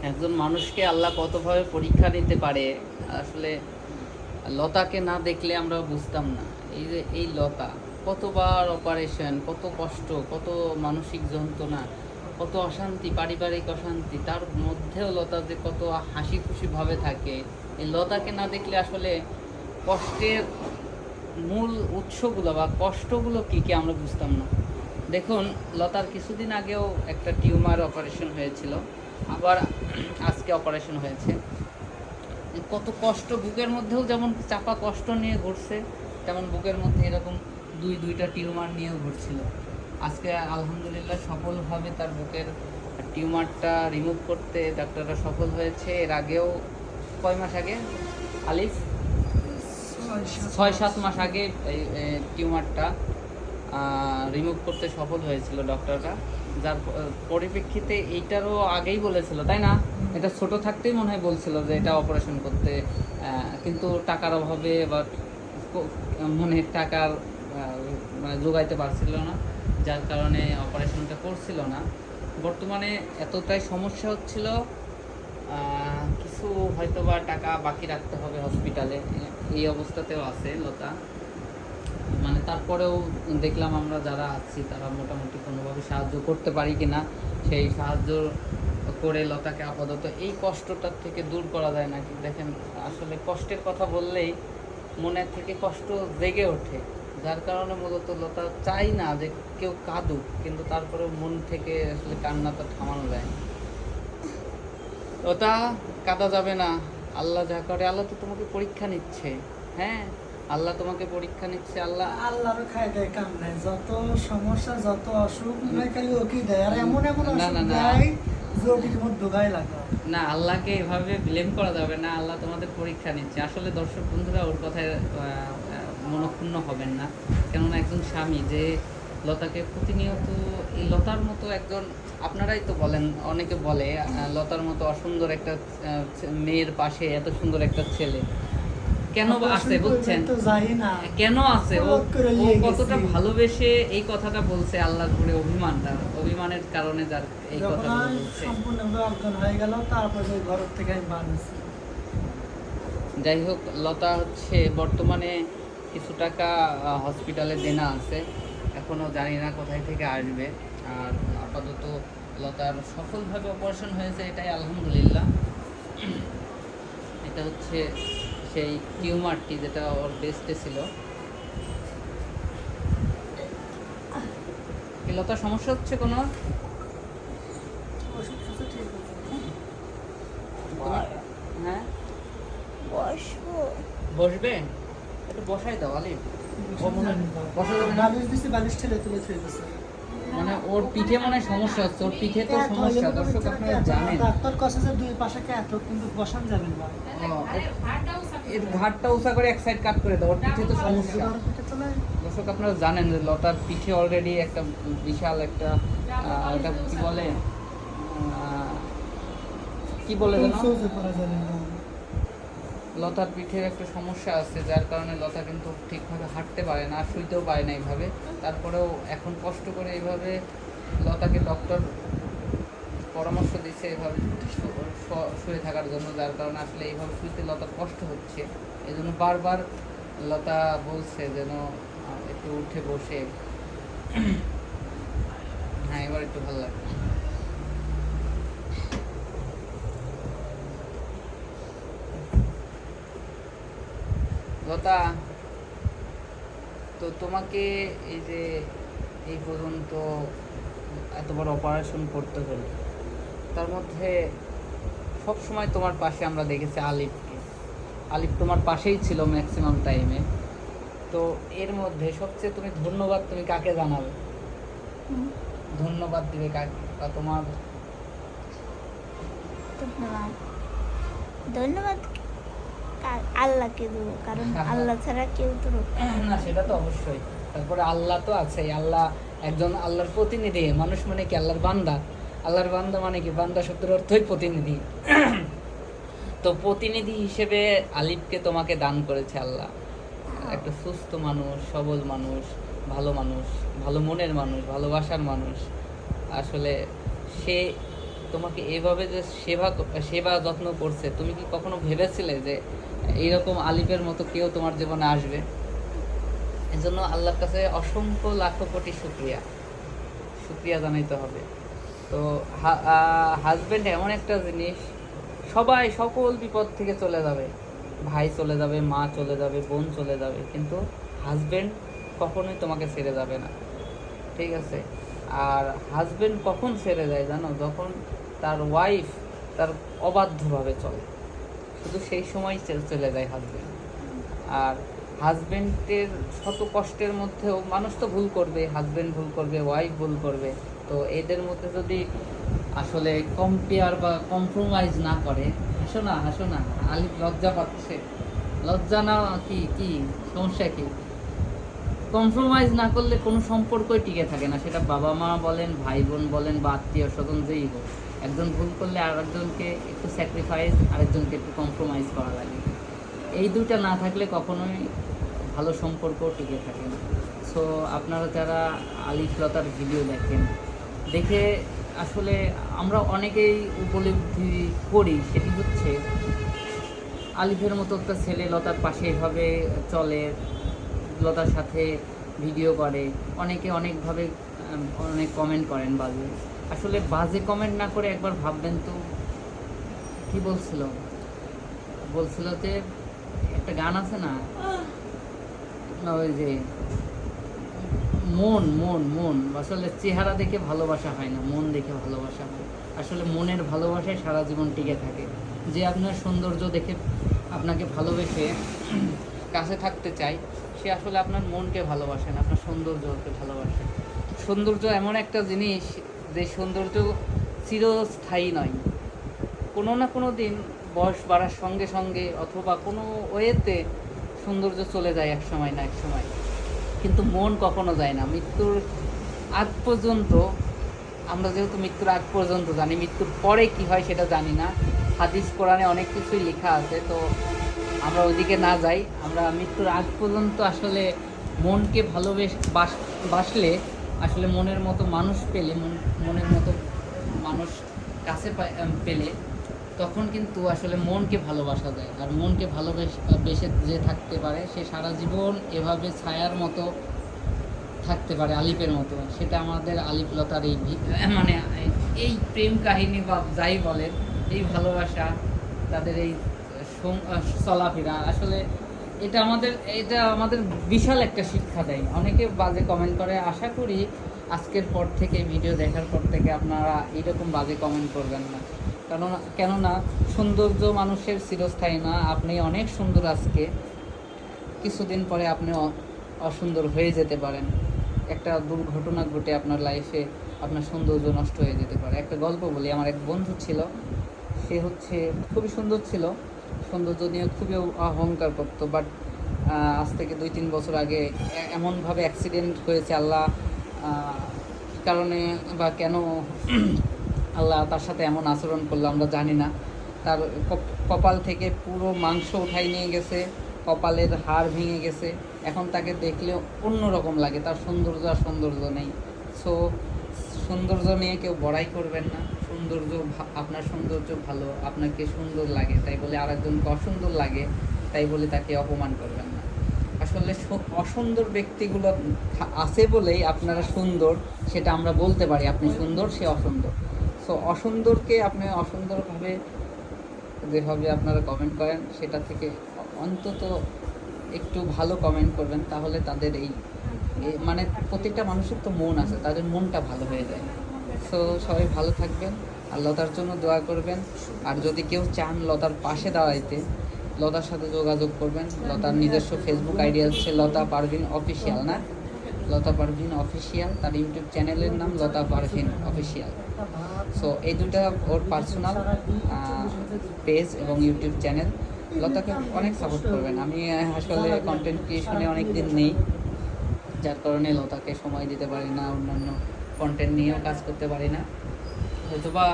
একজন মানুষকে আল্লাহ কতভাবে পরীক্ষা নিতে পারে আসলে লতাকে না দেখলে আমরা বুঝতাম না। এই যে এই লতা, কতবার অপারেশন, কত কষ্ট, কত মানসিক যন্ত্রণা, কত অশান্তি, পারিবারিক অশান্তি, তার মধ্যেও লতা যে কত হাসি খুশি ভাবে থাকে, এই লতাকে না দেখলে আসলে কষ্টের মূল উৎসগুলো বা কষ্টগুলো কী কী আমরা বুঝতাম না। দেখুন, লতার কিছুদিন আগেও একটা টিউমার অপারেশন হয়েছিল, আবার আজকে অপারেশন হয়েছে। কত কষ্ট, বুকের মধ্যেও যেমন চাপা কষ্ট নিয়ে ঘুরছে, তেমন বুকের মধ্যে এরকম দুইটা টিউমার নিয়েও ঘুরছিল। আজকে আলহামদুলিল্লাহ সফলভাবে তার বুকের টিউমারটা রিমুভ করতে ডাক্তাররা সফল হয়েছে। এর আগেও কয় মাস আগে আলিফ 6-7 মাস আগে এই টিউমারটা রিমুভ করতে সফল হয়েছিল ডক্টররা, যার পরিপ্রেক্ষিতে এইটারও আগেই বলেছিল, তাই না? এটা ছোট থাকতেই মনে হয় বলছিল যে এটা অপারেশন করতে, কিন্তু টাকার অভাবে বা মানে টাকার মানে যোগাইতে পারছিল না, যার কারণে অপারেশনটা করছিল না। বর্তমানে এতটাই সমস্যা হচ্ছিল, কিছু হয়তো বা টাকা বাকি রাখতে হবে হসপিটালে, এই অবস্থাতেও আছে লতা। মানে তারপরেও দেখলাম আমরা যারা আছি তারা মোটামুটি কোনোভাবে সাহায্য করতে পারি কিনা, সেই সাহায্য করে লতাকে আপাতত এই কষ্টটার থেকে দূর করা যায় নাকি। দেখেন, আসলে কষ্টের কথা বললেই মনের থেকে কষ্ট জেগে ওঠে, যার কারণে মূলত লতা চাই না যে কেউ কাঁদুক, কিন্তু তারপরেও মন থেকে আসলে কান্নাটা থামানো যায় না। লতা, কাঁদা যাবে না। আল্লাহ যা করে, আল্লাহ তো তোমাকে পরীক্ষা নিচ্ছে। হ্যাঁ, আল্লাহ তোমাকে পরীক্ষা নিচ্ছে। আল্লাহর খায় দেয় কাম নাই, যত সমস্যা যত অসুখ নাই খালি ওকেই দেয়, আর এমন এমন না, অসুখ না, না। দেয় যে ওটির মধ্যে গায়ে লাগা। না, আল্লাহকে এভাবে ব্লেম করা যাবে না। আল্লাহ তোমাদের পরীক্ষা নিচ্ছে। আসলে দর্শক বন্ধুরা ওর কথায় মনক্ষুণ্ণ হবেন না, কেননা একজন স্বামী যে লতাকে প্রতিনিয়ত, এই লতার মতো একজন, আপনারাই তো বলেন, অনেকে বলে লতার মতো অসুন্দর একটা মেয়ের পাশে এত সুন্দর একটা ছেলে কেন আছে, বুঝছেন? কেন আছে? ও কতটা ভালোবেসে এই কথাটা বলছে, আল্লাহর উপরে অভিমানের কারণে যার এই কথাটা বলছে। সম্পূর্ণভাবে অজ্ঞান হয়ে গেল, তারপরে ওই ঘর থেকে আমি বার হয়েছি। যাই হোক, লতা হচ্ছে বর্তমানে কিছু টাকা হসপিটালে দেনা আছে, এখনও জানি না কোথায় থেকে আসবে। আর আপাতত লতার সফলভাবে অপারেশন হয়েছে, এটাই আলহামদুলিল্লাহ। এটা হচ্ছে সেই টিউমারটি যেটা ওর বেস্টে ছিল। লতার সমস্যা হচ্ছে কোনো? হ্যাঁ, বসবে, একটু বসাই দাও আলিফ। মানে ওর পিঠে মনে হয় সমস্যা হচ্ছে, ওর পিঠে তো সমস্যা, দর্শক আপনারা জানেন। ডাক্তার কাছে যে দুই পাশে এত কিন্তু বসান যাবেন না, এর ঘাটটা উঁচা করে এক সাইড কাট করে দাও, ওর পিঠে তো সমস্যা। দর্শক আপনারা জানেন যে লতার পিঠে অলরেডি একটা বিশাল একটা এটা কি বলে, কি বলে যেন, লতার পিঠের একটা সমস্যা আছে, যার কারণে লতা কিন্তু ঠিকভাবে হাঁটতে পারে না, শুইতেও পারে না এইভাবে। তারপরেও এখন কষ্ট করে এইভাবে লতাকে ডক্টর পরামর্শ দিচ্ছে এইভাবে শুয়ে থাকার জন্য, যার কারণে আসলে এইভাবে শুইতে লতার কষ্ট হচ্ছে। এই জন্য বারবার লতা বলছে যেন একটু উঠে বসে। হ্যাঁ, এবার একটু ভালো লাগে। লতা, তো তোমাকে এই যে এই পর্যন্ত এত বড় অপারেশন করতে হলো, তার মধ্যে সব সময় তোমার পাশে আমরা দেখেছি আলিফকে। আলিফ তোমার পাশেই ছিল ম্যাক্সিমাম টাইমে। তো এর মধ্যে সবচেয়ে তুমি ধন্যবাদ তুমি কাকে জানাবে? ধন্যবাদ দিবে কাকে, বা তোমার ধন্যবাদ আল্লাহকে দেবো, কারণ আল্লাহ ছাড়া কেউ তো না, সেটা তো অবশ্যই। তারপরে আল্লাহ তো আছেই, আল্লাহ একজন আল্লাহর প্রতিনিধি। মানুষ মানে কি আল্লাহর বান্দা, আল্লাহর বান্দা মানে কি, বান্দা শব্দের অর্থই প্রতিনিধি। তো প্রতিনিধি হিসেবে আলিফকে তোমাকে দান করেছে আল্লাহ, একটা সুস্থ মানুষ, সবল মানুষ, ভালো মনের মানুষ, ভালোবাসার মানুষ। আসলে সে তোমাকে এভাবে যে সেবা যত্ন করছে, তুমি কি কখনো ভেবেছিলে যে এইরকম আলিফের মতো কেউ তোমার জীবনে আসবে? এজন্য আল্লাহর কাছে অসংখ্য লাখো কোটি শুক্রিয়া জানাইতে হবে। তো হাজবেন্ড এমন একটা জিনিস, সবাই সকল বিপদ থেকে চলে যাবে, ভাই চলে যাবে, মা চলে যাবে, বোন চলে যাবে, কিন্তু হাজবেন্ড কখনোই তোমাকে ছেড়ে যাবে না, ঠিক আছে? আর হাজবেন্ড কখন ছেড়ে যায় জানো? যখন তার ওয়াইফ তার অবাধ্যভাবে চলে, শুধু সেই সময় চলে যায় হাজবেন্ড। আর হাজবেন্ডের শত কষ্টের মধ্যেও মানুষ তো ভুল করবে, হাজবেন্ড ভুল করবে, ওয়াইফ ভুল করবে, তো এদের মধ্যে যদি আসলে কম্পেয়ার বা কম্প্রোমাইজ না করে, হাসো না, আলিফ লজ্জা পাচ্ছে, লজ্জা না, কি সমস্যা কি? কম্প্রোমাইজ না করলে কোনো সম্পর্কই টিকে থাকে না, সেটা বাবা মা বলেন, ভাই বোন বলেন, বা আত্মীয় স্বজন যেই হোক। একজন ভুল করলে আরেকজনকে একটু স্যাক্রিফাইস, আরেকজনকে একটু কম্প্রোমাইজ করা লাগে। এই দুইটা না থাকলে কখনোই ভালো সম্পর্ক টিকে থাকে না। সো আপনারা যারা আলিফ লতার ভিডিও দেখে আসলে আমরা অনেকেই উপলব্ধি করি, সেটি হচ্ছে আলিফের মতো একটা ছেলে লতার পাশে এভাবে চলে, লতার সাথে ভিডিও করে, অনেকে অনেকভাবে অনেক কমেন্ট করেন বাজে। আসলে বাজে কমেন্ট না করে একবার ভাববেন তো, কি বলছিল যে একটা গান আছে না, ওই যে মন আসলে চেহারা দেখে ভালোবাসা হয় না, মন দেখে ভালোবাসা হয়। আসলে মনের ভালোবাসায় সারা জীবন টিকে থাকে। যে আপনার সৌন্দর্য দেখে আপনাকে ভালোবেসে কাছে থাকতে চায়, সে আসলে আপনার মনকে ভালোবাসে না, আপনার সৌন্দর্যকে ভালোবাসে। সৌন্দর্য এমন একটা জিনিস যে সৌন্দর্য চিরস্থায়ী নয়, কোনো না কোনো দিন বয়স বাড়ার সঙ্গে সঙ্গে অথবা কোনো ওয়েতে সৌন্দর্য চলে যায় এক সময় না এক সময়, কিন্তু মন কখনো যায় না। মৃত্যুর আগ পর্যন্ত, আমরা যেহেতু মৃত্যুর আগ পর্যন্ত জানি, মৃত্যুর পরে কি হয় সেটা জানি না। হাদিস কোরআনে অনেক কিছুই লেখা আছে, তো আমরা ওইদিকে না যাই। আমরা মৃত্যুর আগ পর্যন্ত আসলে মনকে বাসলে, আসলে মনের মতো মানুষ পেলে, মনের মতো মানুষ কাছে পেলে, তখন কিন্তু আসলে মনকে ভালোবাসা যায়। আর মনকে ভালোবেসে যে থাকতে পারে, সে সারা জীবন এভাবে ছায়ার মতো থাকতে পারে, আলিফের মতো। সেটা আমাদের আলিফ লতার এই প্রেম কাহিনী বা যাই বলেন, এই ভালোবাসা, তাদের এই চলাফেরা, আসলে এটা আমাদের বিশাল একটা শিক্ষা দেয়। অনেকে বাজে কমেন্ট করে, আশা করি আজকের পর থেকে, ভিডিও দেখার পর থেকে আপনারা এইরকম বাজে কমেন্ট করবেন না। কেননা সৌন্দর্য মানুষের চিরস্থায়ী না। আপনি অনেক সুন্দর আজকে, কিছুদিন পরে আপনি অসুন্দর হয়ে যেতে পারেন। একটা দুর্ঘটনা ঘটে আপনার লাইফে আপনার সৌন্দর্য নষ্ট হয়ে যেতে পারে। একটা গল্প বলি, আমার এক বন্ধু ছিল, সে খুবই সুন্দর ছিল, সৌন্দর্য নিয়ে খুবই অহংকার করতো, বাট আজ থেকে 2-3 বছর আগে এমনভাবে অ্যাক্সিডেন্ট হয়েছে, আল্লাহ কী কারণে বা কেন আল্লাহ তার সাথে এমন আচরণ করলো আমরা জানি না। তার কপাল থেকে পুরো মাংস উঠাই নিয়ে গেছে, কপালের হাড় ভেঙে গেছে। এখন তাকে দেখলে অন্যরকম লাগে, তার সৌন্দর্য নেই। সো সৌন্দর্য নিয়ে কেউ বড়াই করবেন না। আপনার সৌন্দর্য ভালো, আপনাকে সুন্দর লাগে তাই বলে আরেকজনকে অসুন্দর লাগে তাই বলে তাকে অপমান করবেন না। আসলে অসুন্দর ব্যক্তিগুলো আছে বলেই আপনারা সুন্দর, সেটা আমরা বলতে পারি আপনি সুন্দর, সে অসুন্দর। সো অসুন্দরকে আপনি অসুন্দরভাবে যেভাবে আপনারা কমেন্ট করেন, সেটা থেকে অন্তত একটু ভালো কমেন্ট করবেন, তাহলে তাদের প্রত্যেকটা মানুষের তো মন আছে, তাদের মনটা ভালো হয়ে যায়। সো সবাই ভালো থাকবেন, আর লতার জন্য দোয়া করবেন। আর যদি কেউ চান লতার পাশে দাঁড়াইতে, লতার সাথে যোগাযোগ করবেন। লতার নিজস্ব ফেসবুক আইডি হচ্ছে লতা পারভিন অফিসিয়াল, না লতা পারভিন অফিসিয়াল, তার ইউটিউব চ্যানেলের নাম লতা পারভিন অফিসিয়াল। সো এই দুটা ওর পার্সোনাল পেজ এবং ইউটিউব চ্যানেল। লতাকে অনেক সাপোর্ট করবেন। আমি আসলে কন্টেন্ট ক্রিয়েশনে অনেক দিন নেই, যার কারণে লতাকে সময় দিতে পারি না, অন্যান্য কন্টেন্ট নিয়েও কাজ করতে পারি না। হয়তোবা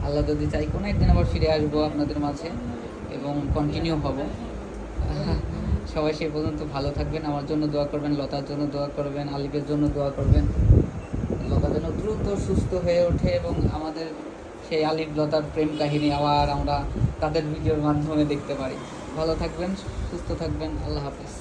আল্লাহ যদি চাই কোনো একদিন আবার ফিরে আসবো আপনাদের মাঝে এবং কন্টিনিউ হব। সবাই সেই পর্যন্ত ভালো থাকবেন, আমার জন্য দোয়া করবেন, লতার জন্য দোয়া করবেন, আলিফের জন্য দোয়া করবেন। লতা যেন দ্রুত সুস্থ হয়ে ওঠে এবং আমাদের সেই আলিফ লতার প্রেম কাহিনী আবার আমরা তাদের ভিডিওর মাধ্যমে দেখতে পারি। ভালো থাকবেন, সুস্থ থাকবেন, আল্লাহ হাফেজ।